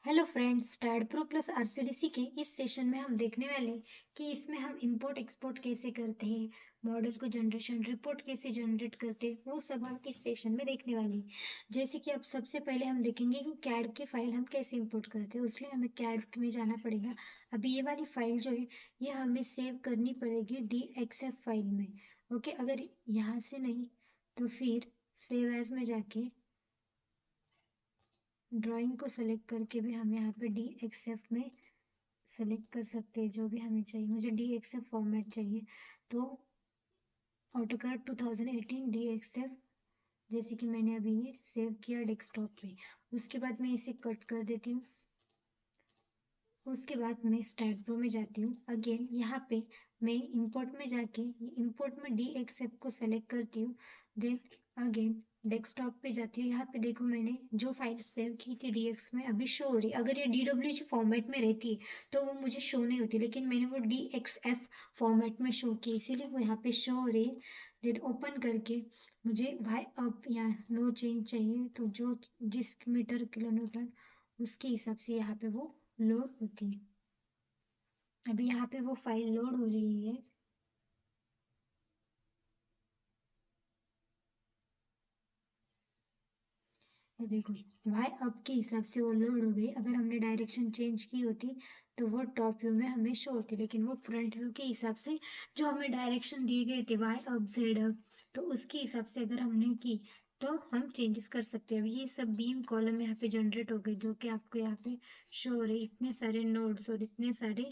Hello friends, Stad Pro Plus RCDC के इस session में हम देखने वाले कि इसमें हम इंपोर्ट एक्सपोर्ट कैसे करते हैं, मॉडल को जनरेशन रिपोर्ट कैसे जनरेट करते हैं, वो सब हम इस सेशन में देखने वाले हैं। जैसे कि अब सबसे पहले हम देखेंगे कि कैड की फाइल हम कैसे इंपोर्ट करते हैं, उसलिए हमें कैड में जाना पड़ेगा। अभी ये वाली फाइल जो है ये हमें सेव करनी पड़ेगी DXF फाइल में। ओके, अगर यहाँ से नहीं तो फिर सेव एज में जाके ड्राइंग को सेलेक्ट करके भी हम यहाँ पे DXF में सेलेक्ट कर सकते हैं जो भी हमें चाहिए। मुझे DXF फॉर्मेट चाहिए तो AutoCAD 2018 DXF, जैसे कि मैंने अभी ये सेव किया डेस्कटॉप पे। उसके बाद मैं इसे कट कर देती हूँ। उसके बाद मैं स्टैड प्रो में जाती हूँ। अगेन यहाँ पे मैं इंपोर्ट में जाके इंपोर्ट में DXF को सेलेक्ट करती हूँ। देन अगेन डेस्कटॉप पे जाती हूँ। यहाँ पे देखो मैंने जो फाइल सेव की थी DX में अभी शो हो रही। अगर ये DWG फॉर्मेट में रहती तो वो मुझे शो नहीं होती, लेकिन मैंने वो DXF फॉर्मेट में शो की, इसीलिए वो यहाँ पे शो हो रही है। देन ओपन करके मुझे वाई अप या नो चेंज चाहिए, तो जो जिस मीटर किलोमीटर उसके हिसाब से यहाँ पे वो लोड होती है। अभी यहाँ पे वो फाइल लोड हो रही है। ये देखो वाई अप के हिसाब से वो लोड हो गई। अगर हमने डायरेक्शन चेंज की होती तो वो टॉप व्यू में हमें शो होती, लेकिन वो फ्रंट व्यू के हिसाब से जो हमें डायरेक्शन दिए गए थे वाई अप जेड अप, तो उसके हिसाब से अगर हमने की तो हम चेंजेस कर सकते हैं। अभी ये सब बीम कॉलम यहाँ पे जनरेट हो गए जो कि आपको यहाँ पे शो हो रहे। इतने सारे नोड्स और इतने सारे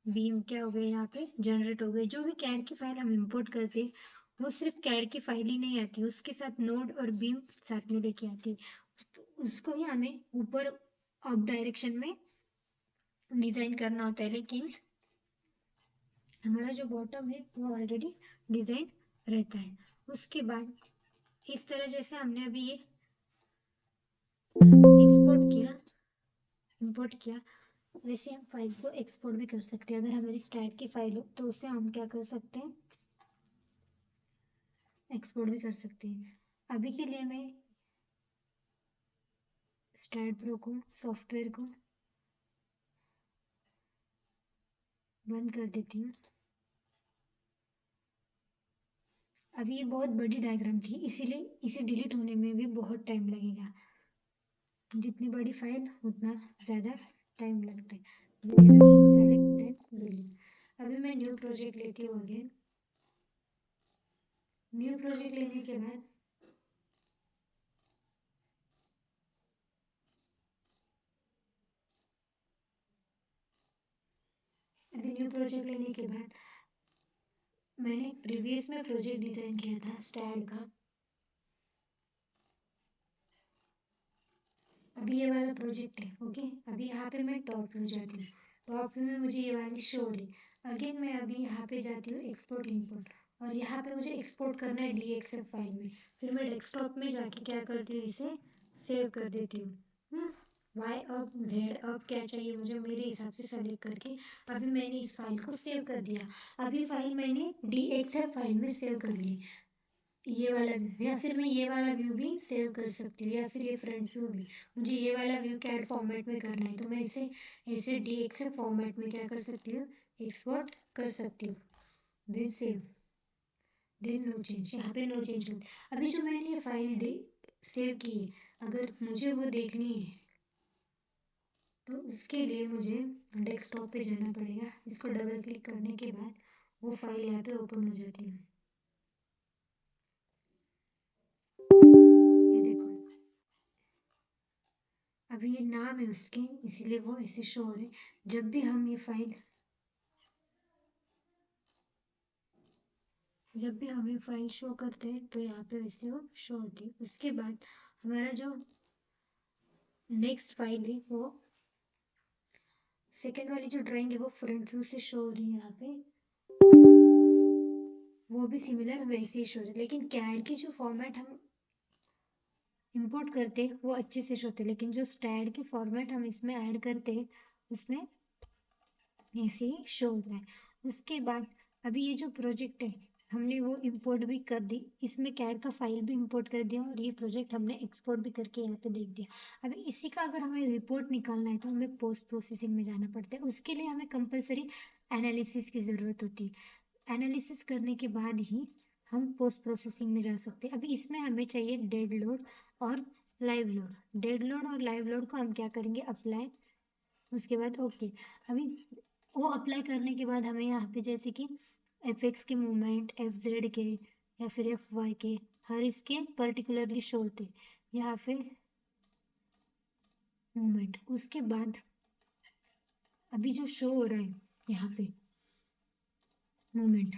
बीम क्या हो गए यहाँ पे जनरेट हो गए। जो भी कैड की फाइल हम इंपोर्ट करते हैं वो सिर्फ कैड की फाइल ही नहीं आती, उसके साथ नोड और बीम साथ में लेके आती है। उसको ही हमें ऊपर अप डायरेक्शन में डिजाइन करना होता है, लेकिन हमारा जो बॉटम है वो ऑलरेडी डिजाइन रहता है। उसके बाद इस तरह जैसे हमने अभी ये एक्सपोर्ट किया, इंपोर्ट किया, वैसे हम फाइल को एक्सपोर्ट भी कर सकते हैं। अगर हमारी स्टैट की फाइल हो तो उसे हम क्या कर सकते हैं, एक्सपोर्ट भी कर सकते हैं। अभी के लिए मैं स्टैड प्रो को सॉफ्टवेयर को बंद कर देती हूँ। अभी ये बहुत बड़ी डायग्राम थी, इसीलिए इसे डिलीट होने में भी बहुत टाइम लगेगा। जितनी बड़ी फाइल उतना ज़्यादा टाइम लगता है। Select then delete. अभी मैं न्यू प्रोजेक्ट लेती हूँ। अगेन न्यू प्रोजेक्ट लेने के बाद अभी न्यू प्रोजेक्ट लेने के बाद मैंने प्रीवियस में प्रोजेक्ट डिजाइन किया था स्टैड का। अभी ये वाला प्रोजेक्ट है। ओके, अभी यहाँ पे मैं टॉप व्यू जाती हूँ। टॉप व्यू में मुझे ये वाली शो हो रही। अगेन मैं अभी यहाँ पे जाती हूँ एक्सपोर्ट इंपोर्ट, और यहाँ पे मुझे एक्सपोर्ट करना है DXF फाइल में। फिर मैं डेस्कटॉप में जाके क्या करती हूँ, इसे सेव कर देती हूँ। वाई अप जेड अप क्या चाहिए मुझे मेरे हिसाब से सेलेक्ट करके अभी मैंने इस फाइल को सेव कर दिया। अभी फाइल मैंने DXF फाइल में सेव कर ली, ये वाला व्यू, या फिर मैं ये वाला व्यू भी सेव कर सकती हूँ, या फिर ये फ्रंट व्यू भी। मुझे ये वाला व्यू कैड फॉर्मेट में करना है तो मैं इसे ऐसे DXF फॉर्मेट में क्या कर सकती हूँ, एक्सपोर्ट कर सकती हूँ। Then save, then no change, यहाँ पे नो चेंज कर। अभी जो मैंने ये फाइल दे सेव की है, अगर मुझे वो देखनी है तो उसके लिए मुझे डेस्कटॉप पे जाना पड़ेगा। इसको डबल क्लिक करने के बाद वो फाइल यहाँ पे ओपन हो जाती है। ये देखो अभी ये नाम है उसके, इसीलिए वो ऐसे शो हो रहे। जब भी हम ये फाइल जब भी हम ये फाइल शो करते हैं तो यहाँ पे वैसे वो शो होती है। उसके बाद हमारा जो नेक्स्ट फाइल है वो सेकेंड वाली जो ड्राइंग है वो फ्रंट व्यू से शो हो रही है यहाँ पे। वो भी सिमिलर वैसे ही शो हो रही है, लेकिन कैड की जो फॉर्मेट हम इंपोर्ट करते हैं वो अच्छे से शो होते हैं, लेकिन जो स्टैड की फॉर्मेट हम इसमें ऐड करते हैं उसमें ऐसे ही शो होता है। उसके बाद अभी ये जो प्रोजेक्ट है हमने वो इंपोर्ट भी कर दी, इसमें कैड का फाइल भी इंपोर्ट कर दिया और ये प्रोजेक्ट हमने एक्सपोर्ट भी करके यहाँ पे देख दिया। अभी इसी का अगर हमें रिपोर्ट निकालना है तो हमें पोस्ट प्रोसेसिंग में जाना पड़ता है, उसके लिए हमें कंपलसरी एनालिसिस की ज़रूरत होती है। एनालिसिस करने के बाद ही हम पोस्ट प्रोसेसिंग में जा सकते हैं। अभी इसमें हमें चाहिए डेड लोड और लाइव लोड। डेड लोड और लाइव लोड को हम क्या करेंगे, अप्लाई, उसके बाद ओके। अभी वो अप्लाई करने के बाद हमें यहाँ पे जैसे कि एफ एक्स के मूवमेंट, एफ जेड के या फिर एफ वाई के हर इसके पर्टिकुलरली शो होते हैं यहाँ पे मूवमेंट। उसके बाद अभी जो शो हो रहा है यहाँ पे मूवमेंट,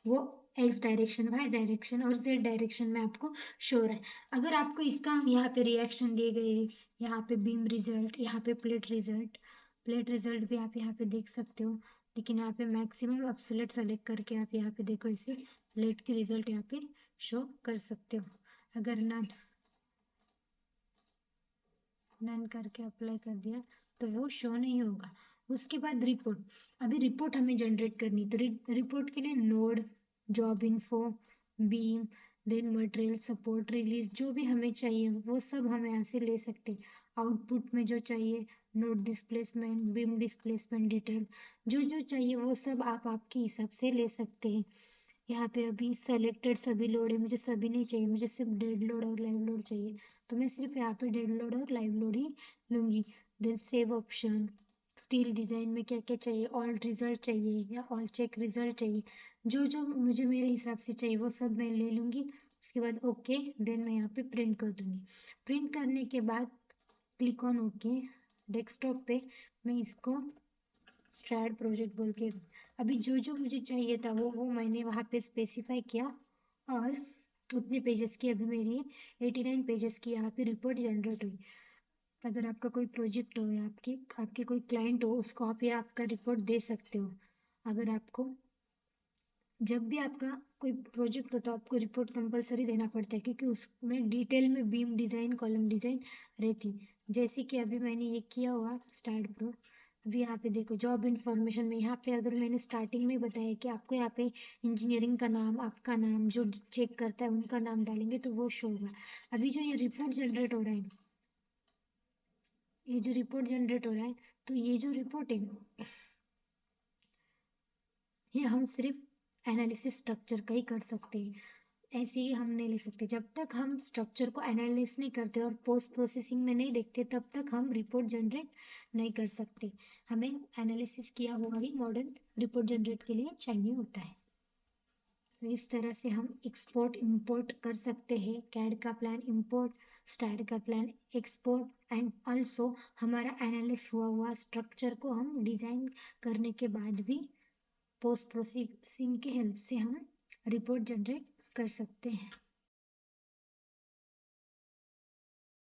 वो एक्स डायरेक्शन, वाई डायरेक्शन और जेड डायरेक्शन में आपको शो हो रहा है। अगर आपको इसका यहाँ पे रिएक्शन दिए गए, यहाँ पे बीम रिजल्ट, यहाँ पे प्लेट रिजल्ट भी आप यहाँ पे देख सकते हो, लेकिन यहाँ पे मैक्सिमम आप सिलेक्ट सेलेक्ट करके आप यहाँ पे देखो, इसे प्लेट की रिजल्ट यहाँ पे शो कर सकते हो। अगर नन करके अप्लाई कर दिया तो वो शो नहीं होगा। उसके बाद रिपोर्ट, अभी रिपोर्ट हमें जनरेट करनी, तो रिपोर्ट के लिए node, job info, beam, then material, support, release, जो भी हमें चाहिए वो सब हम यहाँ से ले सकते हैं। आउटपुट में जो चाहिए, node displacement, beam displacement detail, जो जो चाहिए वो सब आप आपके हिसाब से ले सकते हैं। यहाँ पे अभी सेलेक्टेड सभी लोड है, मुझे सभी नहीं चाहिए, मुझे सिर्फ डेड लोड और लाइव लोड चाहिए, तो मैं सिर्फ यहाँ पे डेड लोड और लाइव लोड ही लूँगी। Then save option, steel design में क्या क्या चाहिए, ऑल रिजल्ट चाहिए या ऑल चेक रिजल्ट चाहिए, जो जो मुझे मेरे हिसाब से चाहिए वो सब मैं ले लूँगी। उसके बाद ओके, देन मैं यहाँ पे प्रिंट कर दूँगी। प्रिंट करने के बाद क्लिक ऑन ओके। डेस्कटॉप पे मैं इसको स्ट्रैड प्रोजेक्ट बोल के, अभी जो जो मुझे चाहिए था वो मैंने वहाँ पे स्पेसिफाई किया और उतने पेजेस की अभी मेरी 89 पेजेस की यहाँ पे रिपोर्ट जनरेट हुई। अगर आपका कोई प्रोजेक्ट हो या आपके कोई क्लाइंट हो, उसको आप ये आपका रिपोर्ट दे सकते हो। अगर आपको जब भी आपका कोई प्रोजेक्ट होता है आपको रिपोर्ट कंपलसरी देना पड़ता है, क्योंकि उसमें डिटेल में बीम डिज़ाइन, कॉलम डिज़ाइन रहती। जैसे कि अभी मैंने ये किया हुआ स्टार्ट प्रो, अभी यहाँ पे देखो जॉब इन्फॉर्मेशन में यहाँ पे अगर मैंने स्टार्टिंग में बताया कि आपको यहाँ पे इंजीनियरिंग का नाम, आपका नाम, जो चेक करता है उनका नाम डालेंगे तो वो शो होगा। अभी जो ये रिपोर्ट जनरेट हो रहा है, ये जो रिपोर्ट जनरेट हो रहा है, तो ये जो रिपोर्ट है ये हम सिर्फ एनालिसिस स्ट्रक्चर का ही कर सकते हैं। ऐसे ही हम नहीं ले सकते, जब तक हम स्ट्रक्चर को एनालिसिस नहीं करते और पोस्ट प्रोसेसिंग में नहीं देखते तब तक हम रिपोर्ट जनरेट नहीं कर सकते। हमें एनालिसिस किया हुआ ही मॉडल रिपोर्ट जनरेट के लिए चाहिए होता है। तो इस तरह से हम एक्सपोर्ट इंपोर्ट कर सकते हैं, कैड का प्लान इंपोर्ट, स्टैड का प्लान एक्सपोर्ट, एंड ऑल्सो हमारा एनालिस हुआ स्ट्रक्चर को हम डिज़ाइन करने के बाद भी पोस्ट प्रोसेसिंग के हेल्प से हम रिपोर्ट जनरेट कर सकते हैं।